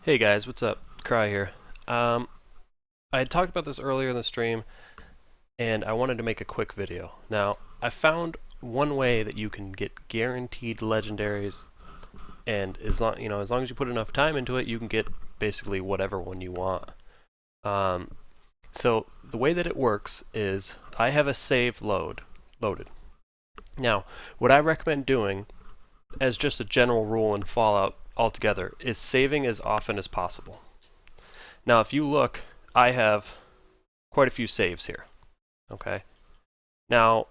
Hey guys, what's up? Cry here. I had talked about this earlier in the stream, and I wanted to make a quick video. Now, I found one way that you can get guaranteed legendaries, and as long as you put enough time into it, you can get basically whatever one you want. So the way that it works is I have a save loaded. Now, what I recommend doing, as just a general rule in Fallout altogether, is saving as often as possible. Now, if you look, I have quite a few saves here. Okay. Now,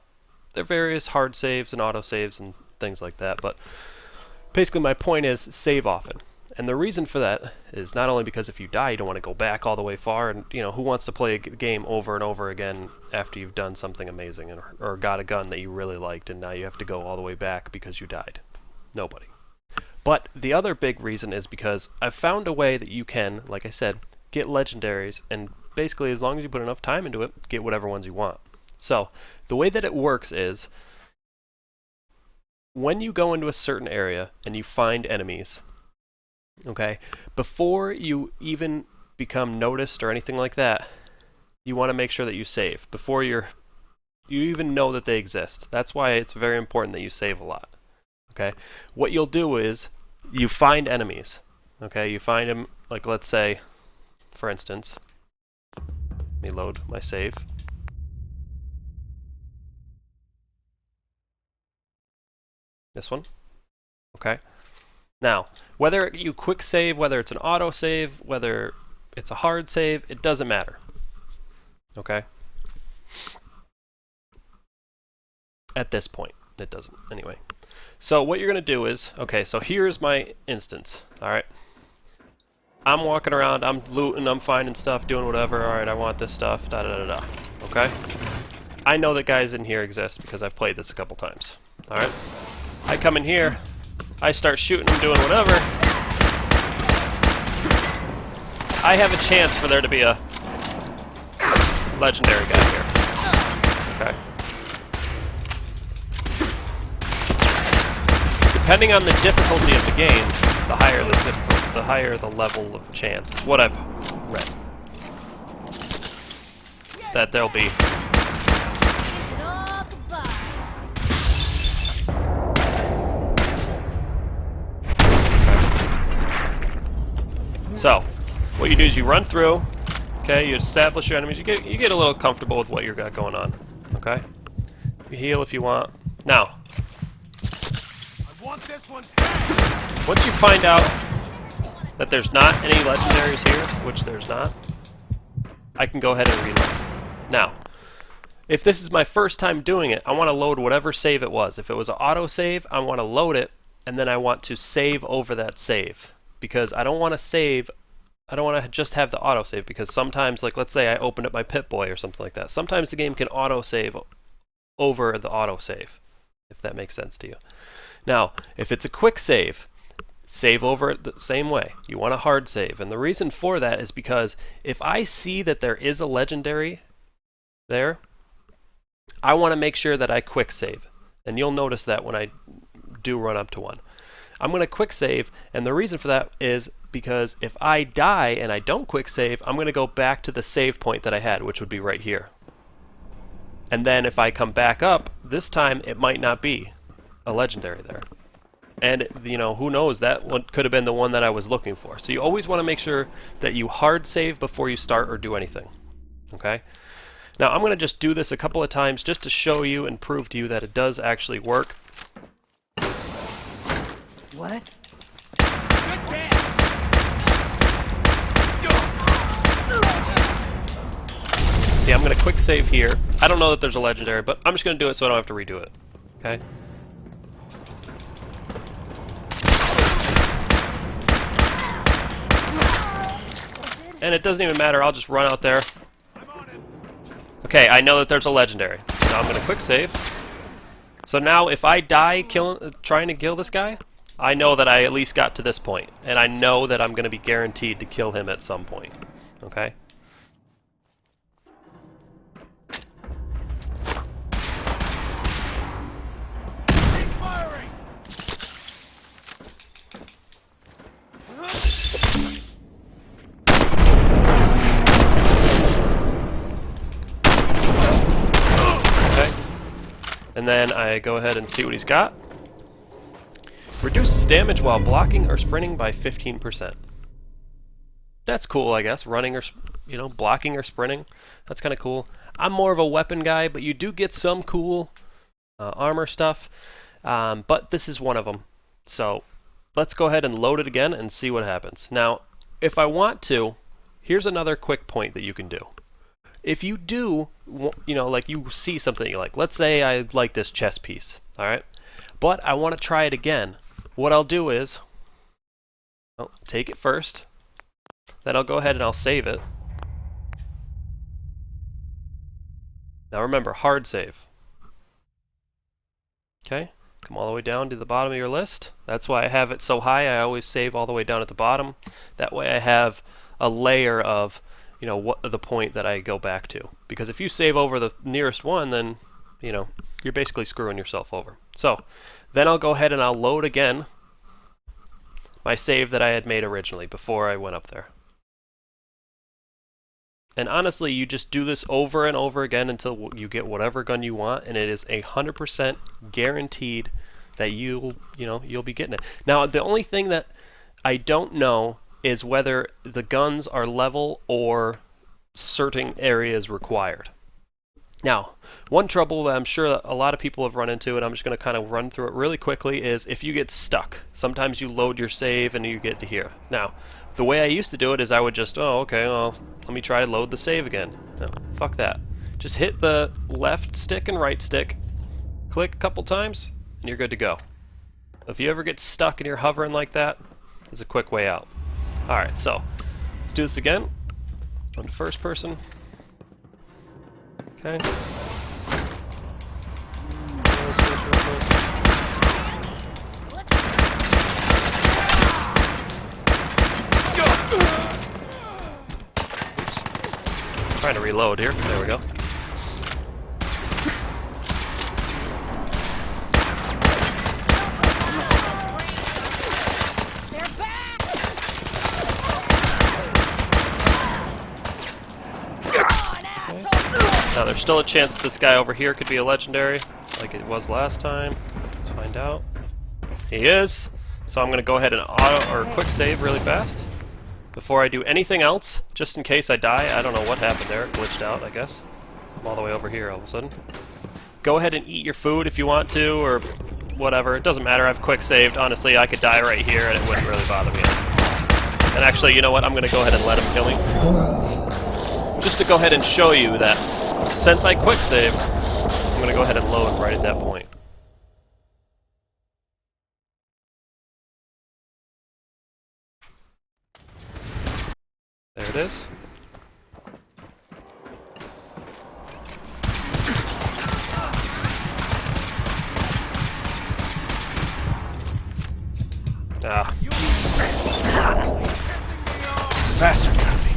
there are various hard saves and auto saves and things like that, but basically my point is save often. And the reason for that is not only because if you die, you don't want to go back all the way far, and who wants to play a game over and over again after you've done something amazing or got a gun that you really liked and now you have to go all the way back because you died? Nobody. But the other big reason is because I've found a way that you can, like I said, get legendaries, and basically as long as you put enough time into it, get whatever ones you want. So the way that it works is when you go into a certain area and you find enemies, okay, before you even become noticed or anything like that, you want to make sure that you save before you even know that they exist. That's why it's very important that you save a lot. Okay, what you'll do is you find enemies. Okay, you find them, like let's say, for instance, let me load my save. This one. Okay. Now, whether you quick save, whether it's an auto save, whether it's a hard save, it doesn't matter. Okay? At this point, it doesn't. Anyway. So what you're going to do is, okay, so here's my instance. Alright. I'm walking around, I'm looting, I'm finding stuff, doing whatever. Alright, I want this stuff, da-da-da-da. Okay? I know that guys in here exist because I've played this a couple times. Alright? I come in here, I start shooting and doing whatever. I have a chance for there to be a legendary guy here. Okay? Depending on the difficulty of the game, the higher the level of chance. Is what I've read. That there'll be. So, what you do is you run through. Okay, you establish your enemies. You get a little comfortable with what you got going on. Okay, you heal if you want. Now. Once you find out that there's not any legendaries here, which there's not, I can go ahead and reload. Now, if this is my first time doing it, I want to load whatever save it was. If it was an auto save, I want to load it, and then I want to save over that save. Because I don't want to save, I don't want to just have the auto save, because sometimes, like let's say I opened up my Pip-Boy or something like that, sometimes the game can auto save over the auto save, if that makes sense to you. Now, if it's a quick save, save over it the same way. You want a hard save. And the reason for that is because if I see that there is a legendary there, I want to make sure that I quick save. And you'll notice that when I do run up to one. I'm going to quick save, and the reason for that is because if I die and I don't quick save, I'm going to go back to the save point that I had, which would be right here. And then if I come back up, this time it might not be a legendary there. And, who knows, that one could have been the one that I was looking for. So you always want to make sure that you hard save before you start or do anything. Okay? Now, I'm going to just do this a couple of times just to show you and prove to you that it does actually work. What? See, I'm going to quick save here. I don't know that there's a legendary, but I'm just going to do it so I don't have to redo it. Okay? And it doesn't even matter, I'll just run out there. Okay, I know that there's a legendary. Now I'm going to quick save. So now if I die trying to kill this guy, I know that I at least got to this point. And I know that I'm going to be guaranteed to kill him at some point. Okay? And then I go ahead and see what he's got. Reduces damage while blocking or sprinting by 15%. That's cool, I guess. Running or, blocking or sprinting. That's kind of cool. I'm more of a weapon guy, but you do get some cool armor stuff. But this is one of them. So let's go ahead and load it again and see what happens. Now, if I want to, here's another quick point that you can do. If you do, like you see something you like. Let's say I like this chess piece, all right? But I want to try it again. What I'll do is, I'll take it first. Then I'll go ahead and I'll save it. Now remember, hard save. Okay, come all the way down to the bottom of your list. That's why I have it so high. I always save all the way down at the bottom. That way I have a layer of, what the point that I go back to. Because if you save over the nearest one, then, you're basically screwing yourself over. So, then I'll go ahead and I'll load again my save that I had made originally before I went up there. And honestly, you just do this over and over again until you get whatever gun you want, and it is 100% guaranteed that you'll be getting it. Now, the only thing that I don't know is whether the guns are level or certain areas required. Now, one trouble that I'm sure that a lot of people have run into, and I'm just going to kind of run through it really quickly, is if you get stuck. Sometimes you load your save and you get to here. Now, the way I used to do it is I would just, let me try to load the save again. No, fuck that. Just hit the left stick and right stick, click a couple times, and you're good to go. If you ever get stuck and you're hovering like that, there's a quick way out. Alright, so, let's do this again. On the first person. Okay. Trying to reload here. There we go. Now there's still a chance that this guy over here could be a legendary, like it was last time. Let's find out. He is. So I'm going to go ahead and quick save really fast before I do anything else, just in case I die. I don't know what happened there. It glitched out, I guess. I'm all the way over here all of a sudden. Go ahead and eat your food if you want to, or whatever. It doesn't matter. I've quick saved. Honestly, I could die right here and it wouldn't really bother me. And actually, you know what? I'm going to go ahead and let him kill me. Just to go ahead and show you that since I quick saved, I'm going to go ahead and load right at that point. There it is. Ah. Faster, copy.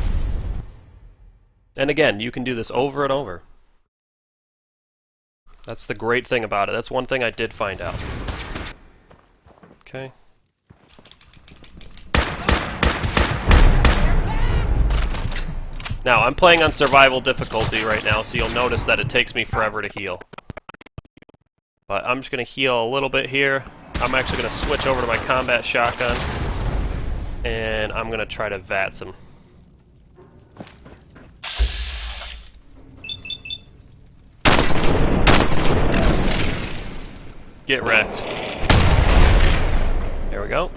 And again, you can do this over and over. That's the great thing about it. That's one thing I did find out. Okay. Now, I'm playing on survival difficulty right now, so you'll notice that it takes me forever to heal. But I'm just going to heal a little bit here. I'm actually going to switch over to my combat shotgun, and I'm going to try to VATS him. Get wrecked. There we go.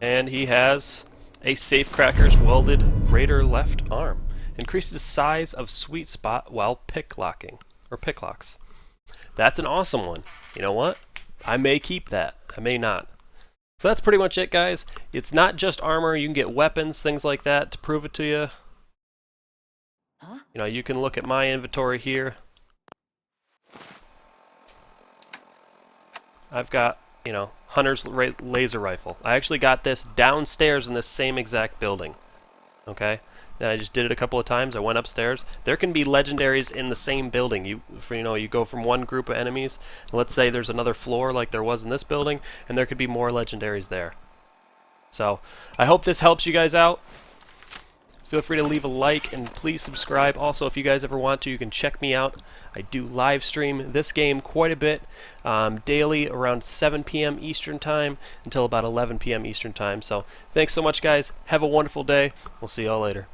And he has a Safecracker's welded Raider left arm. Increases size of sweet spot while picklocking, or picklocks. That's an awesome one. You know what? I may keep that. I may not. So that's pretty much it, guys. It's not just armor. You can get weapons, things like that to prove it to you. Huh? You know, you can look at my inventory here. I've got, you know, Hunter's laser rifle. I actually got this downstairs in this same exact building. Okay? And I just did it a couple of times. I went upstairs. There can be legendaries in the same building. You go from one group of enemies. Let's say there's another floor like there was in this building, and there could be more legendaries there. So, I hope this helps you guys out. Feel free to leave a like and please subscribe. Also, if you guys ever want to, you can check me out. I do live stream this game quite a bit, daily around 7 p.m. Eastern Time until about 11 p.m. Eastern Time. So thanks so much, guys. Have a wonderful day. We'll see y'all later.